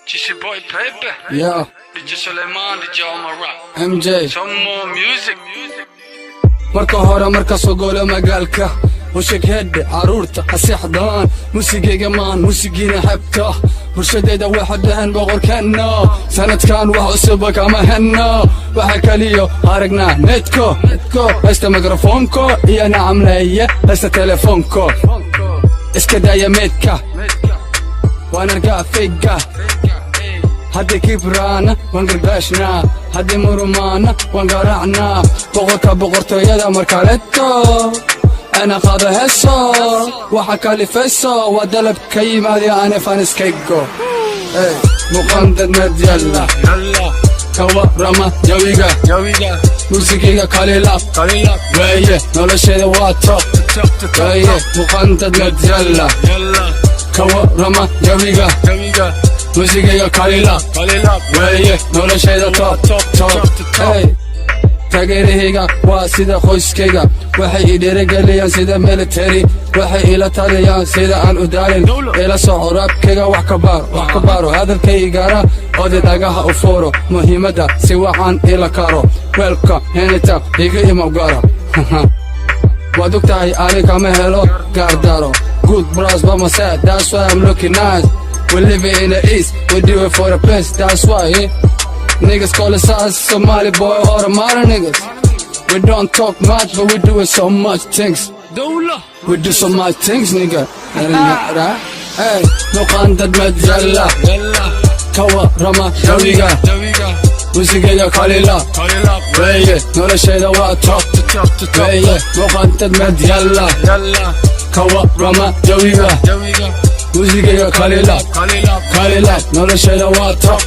Just your boy Pepe. Yeah. DJ Suleiman, DJ Omar. MJ. Some more music. marka hore marka soo golo magaalka وشك هد عرورته حسيحضان موسيقى مان موسيقينا حبته برشديده وحدهن بغور كنا سنة كان وحسبك اما هنا وحكى ليو هارقنا نتكو هستا ميكروفونكو يا نعم ليا هستا تليفونكو اسكدا يا ميتكا وانا رقا فيقا هدي كبرانا وانقرباشنا هدي مرمانا وانقرعنا بغوركا بغورتو يدا مركالتو انا قاضي هسه وحكى لي فسه ودلب كيم هذه انا فانس كيكو مقندد مديلا كوا رما جويقا موسيقى قليلة ويه نولشيدا واتو ويه مقندد مديلا كوا رما جويقا موسيقى قليلة ويه نولشيدا توب taageerahayga waa sida qoyskayga waxay ii dhiirigeliyaan sida military waxay ila taliyaan sida aan u daalin ila soo raabkayga wax ka baaro hadalkaygana oday dhagaha u fooro muhiimadda si waxaan ila karo weelka henita iga imawgara waad ogtahay aniga ma helo gaardaro good bros by my side that's why I'm looking nice we live in the east we do it for the best that's why niggas call us Somali boy or the modern niggas. We don't talk much, but we do so much things. We do so much things, nigga. Hey, no qandad majalla. Kawa rama jawiga. Musiga qalila. Weye, no shayda wa top. Weye, no qandad majalla. Kawa rama jawiga. Musiga qalila. No shayda wa top.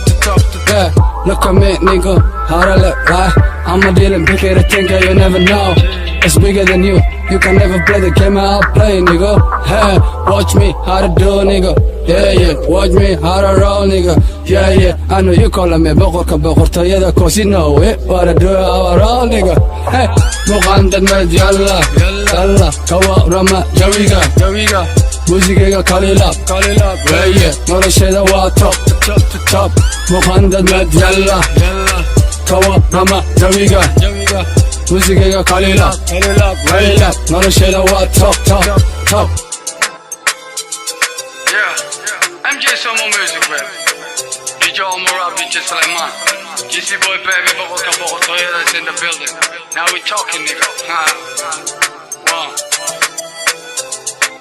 Yeah. Look at me, nigga, how to look, right? I'm a dealing big at a thinker, you never know. It's bigger than you, you can never play the game I'll play, nigga. Hey, watch me, how to do, nigga. Yeah, watch me, how to roll, nigga. Yeah, I know you calling me بغوركا يدا cause you know it. What I do, how I roll, nigga. Hey, مقندد مد يلا كوا رما جويقا موسيقى قليلة ويه نولشيدا وا توب مقندد مد يلا كوا رما جويقا موسيقى قليلة ويه نولشيدا وا توب Yeah, MJ some more music, man. DJ Omar, DJ Suleiman. GC boy baby, Bogota, that's in the building. Now we talking, nigga.